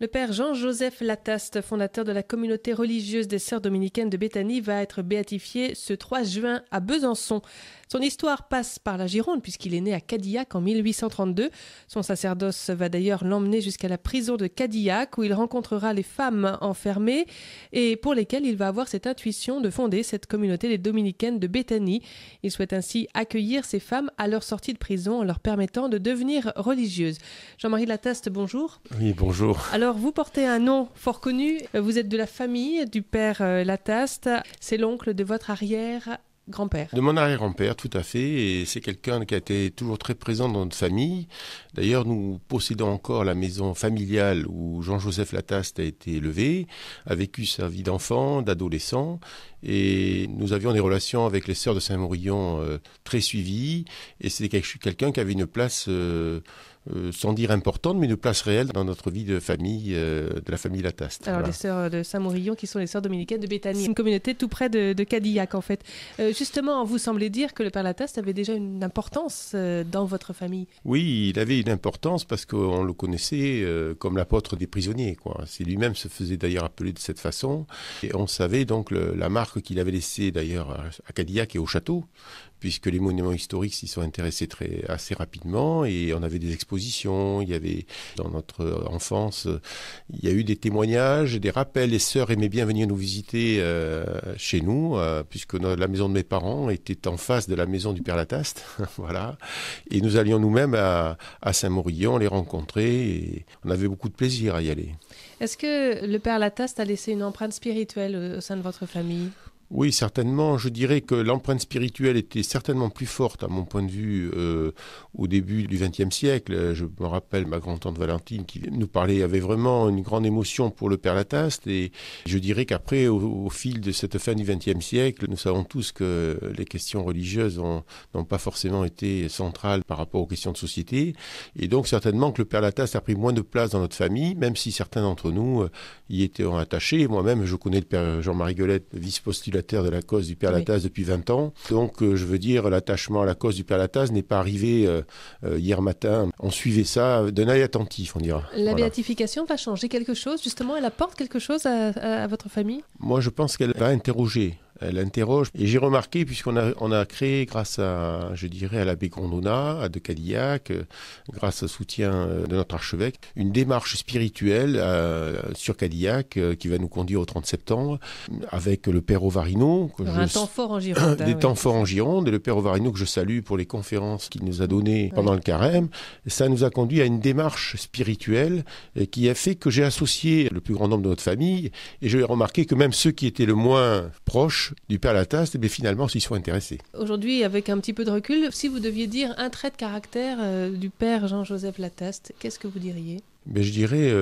Le père Jean-Joseph Lataste, fondateur de la communauté religieuse des Sœurs dominicaines de Béthanie, va être béatifié ce 3 juin à Besançon. Son histoire passe par la Gironde puisqu'il est né à Cadillac en 1832. Son sacerdoce va d'ailleurs l'emmener jusqu'à la prison de Cadillac où il rencontrera les femmes enfermées et pour lesquelles il va avoir cette intuition de fonder cette communauté des dominicaines de Béthanie. Il souhaite ainsi accueillir ces femmes à leur sortie de prison en leur permettant de devenir religieuses. Jean-Marie Lataste, bonjour. Oui, bonjour. Alors, vous portez un nom fort connu. Vous êtes de la famille du père Lataste. C'est l'oncle de votre arrière-grand-père. De mon arrière-grand-père, tout à fait. Et c'est quelqu'un qui a été toujours très présent dans notre famille. D'ailleurs, nous possédons encore la maison familiale où Jean-Joseph Lataste a été élevé, a vécu sa vie d'enfant, d'adolescent. Et nous avions des relations avec les Sœurs de Saint-Morillon très suivies. Et c'était quelqu'un qui avait une place... sans dire importante, mais une place réelle dans notre vie de famille, de la famille Lataste. Alors, les Sœurs de Saint-Morillon, qui sont les Sœurs dominicaines de Béthanie. C'est une communauté tout près de Cadillac, en fait. Justement, vous semblez dire que le père Lataste avait déjà une importance dans votre famille. Oui, il avait une importance parce qu'on le connaissait comme l'apôtre des prisonniers, quoi. C'est lui-même se faisait d'ailleurs appeler de cette façon. Et on savait donc la marque qu'il avait laissée d'ailleurs à Cadillac et au château, puisque les monuments historiques s'y sont intéressés assez rapidement et on avait des expositions, il y avait dans notre enfance, il y a eu des témoignages, des rappels, les sœurs aimaient bien venir nous visiter chez nous, puisque la maison de mes parents était en face de la maison du père Lataste, voilà, et nous allions nous-mêmes à Saint-Morillon les rencontrer et on avait beaucoup de plaisir à y aller. Est-ce que le père Lataste a laissé une empreinte spirituelle au sein de votre famille ? Oui, certainement. Je dirais que l'empreinte spirituelle était certainement plus forte, à mon point de vue, au début du XXe siècle. Je me rappelle ma grand-tante Valentine qui nous parlait, avait vraiment une grande émotion pour le père Lataste. Et je dirais qu'après, au fil de cette fin du XXe siècle, nous savons tous que les questions religieuses n'ont pas forcément été centrales par rapport aux questions de société. Et donc, certainement que le père Lataste a pris moins de place dans notre famille, même si certains d'entre nous y étaient attachés. Moi-même, je connais le père Jean-Marie Guelette, vice-postulateur de la cause du père Lataste depuis 20 ans. Donc, je veux dire, l'attachement à la cause du père Lataste n'est pas arrivé hier matin. On suivait ça d'un œil attentif, on dira. La béatification va changer quelque chose, justement, elle apporte quelque chose à votre famille ? Moi, je pense qu'elle va interroger. Elle interroge. Et j'ai remarqué, puisqu'on a créé, grâce à, je dirais, à l'abbé Grondona, de Cadillac, grâce au soutien de notre archevêque, une démarche spirituelle sur Cadillac qui va nous conduire au 30 septembre, avec le père Ovarino. Un temps fort en Gironde. Des temps forts en Gironde, et le père Ovarino que je salue pour les conférences qu'il nous a données pendant le carême. Ça nous a conduit à une démarche spirituelle qui a fait que j'ai associé le plus grand nombre de notre famille, et j'ai remarqué que même ceux qui étaient le moins proches du père Lataste, mais finalement s'y sont intéressés. Aujourd'hui, avec un petit peu de recul, si vous deviez dire un trait de caractère du père Jean-Joseph Lataste, qu'est-ce que vous diriez ? Je dirais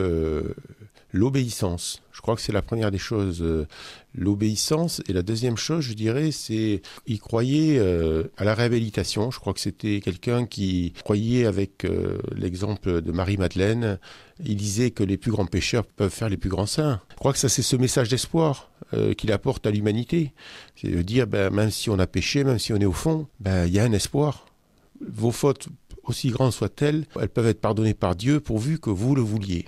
l'obéissance. Je crois que c'est la première des choses, l'obéissance. Et la deuxième chose, je dirais, c'est il croyait à la réhabilitation. Je crois que c'était quelqu'un qui croyait, avec l'exemple de Marie-Madeleine, il disait que les plus grands pécheurs peuvent faire les plus grands saints. Je crois que ça, c'est ce message d'espoir qu'il apporte à l'humanité. C'est de dire, même si on a péché, même si on est au fond, il y a un espoir. Vos fautes, aussi grandes soient-elles, elles peuvent être pardonnées par Dieu pourvu que vous le vouliez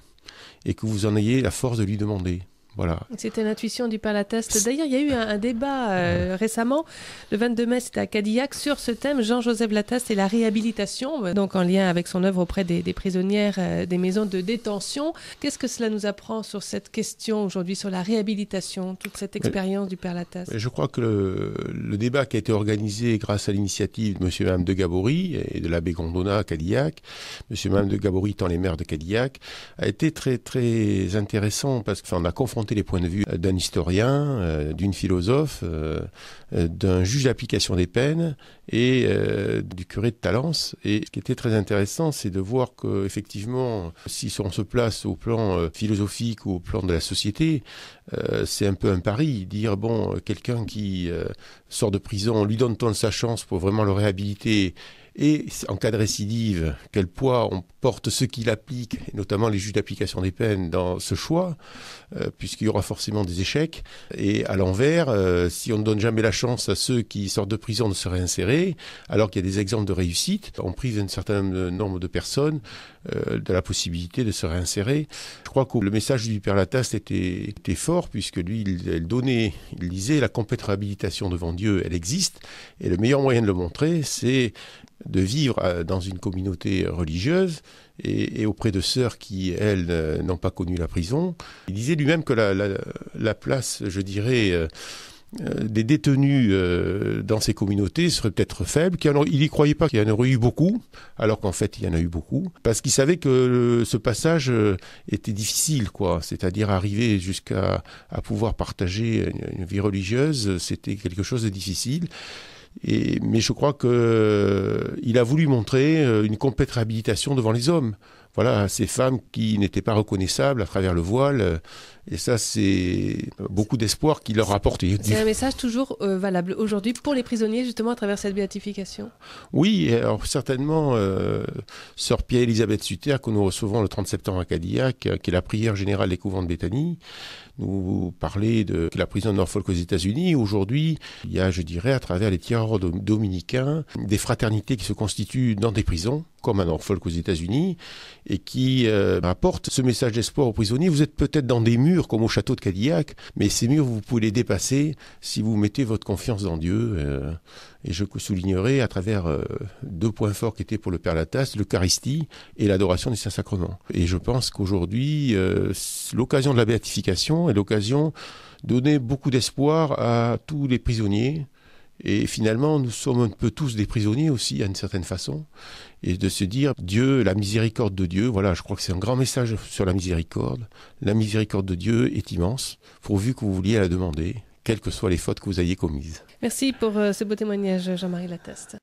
et que vous en ayez la force de lui demander. Voilà. C'était l'intuition du père Lataste. D'ailleurs, il y a eu un débat récemment, le 22 mai, c'était à Cadillac, sur ce thème, Jean-Joseph Lataste et la réhabilitation, donc en lien avec son œuvre auprès des prisonnières des maisons de détention. Qu'est-ce que cela nous apprend sur cette question aujourd'hui, sur la réhabilitation, toute cette expérience du père Lataste ? Je crois que le débat qui a été organisé grâce à l'initiative de monsieur et madame de Gabory et de l'abbé Grondona à Cadillac, monsieur et madame de Gabory étant les maires de Cadillac, a été très, très intéressant parce qu'on a confronté les points de vue d'un historien, d'une philosophe, d'un juge d'application des peines et du curé de Talence. Et ce qui était très intéressant, c'est de voir qu'effectivement, si on se place au plan philosophique ou au plan de la société, c'est un peu un pari. Dire, quelqu'un qui sort de prison, on lui donne sa chance pour vraiment le réhabiliter. Et en cas de récidive, quel poids on porte ceux qui l'appliquent, et notamment les juges d'application des peines, dans ce choix, puisqu'il y aura forcément des échecs. Et à l'envers, si on ne donne jamais la chance à ceux qui sortent de prison de se réinsérer, alors qu'il y a des exemples de réussite, on prive un certain nombre de personnes de la possibilité de se réinsérer. Je crois que le message du Père Lataste était fort, puisque lui, il disait, la complète réhabilitation devant Dieu, elle existe, et le meilleur moyen de le montrer, c'est de vivre dans une communauté religieuse et auprès de sœurs qui, elles, n'ont pas connu la prison. Il disait lui-même que la place, je dirais, des détenus dans ces communautés serait peut-être faible. Il n'y croyait pas qu'il y en aurait eu beaucoup, alors qu'en fait il y en a eu beaucoup, parce qu'il savait que ce passage était difficile, quoi. C'est-à-dire arriver jusqu'à pouvoir partager une vie religieuse, c'était quelque chose de difficile. Mais je crois qu'il a voulu montrer une complète réhabilitation devant les hommes. Voilà, ces femmes qui n'étaient pas reconnaissables à travers le voile. Et ça, c'est beaucoup d'espoir qu'il leur a apporté. C'est un message toujours valable aujourd'hui pour les prisonniers, justement, à travers cette béatification. Oui, alors certainement, sœur Pierre-Élisabeth Suter, que nous recevons le 30 septembre à Cadillac, qui est la prière générale des couvents de Béthanie, nous parlait de la prison de Norfolk aux États-Unis. Aujourd'hui, il y a, je dirais, à travers les tiers-ordres dominicains, des fraternités qui se constituent dans des prisons, comme à Norfolk aux États-Unis, et qui apportent ce message d'espoir aux prisonniers. Vous êtes peut-être dans des murs, comme au château de Cadillac, mais ces murs, vous pouvez les dépasser si vous mettez votre confiance dans Dieu. Et je soulignerai à travers deux points forts qui étaient pour le Père Lataste, l'Eucharistie et l'adoration des Saints-Sacrements. Et je pense qu'aujourd'hui, l'occasion de la béatification est l'occasion de donner beaucoup d'espoir à tous les prisonniers. Et finalement, nous sommes un peu tous des prisonniers aussi, à une certaine façon. Et de se dire, Dieu, la miséricorde de Dieu, voilà, je crois que c'est un grand message sur la miséricorde. La miséricorde de Dieu est immense, pourvu que vous vouliez la demander, quelles que soient les fautes que vous ayez commises. Merci pour ce beau témoignage, Jean-Marie Lataste.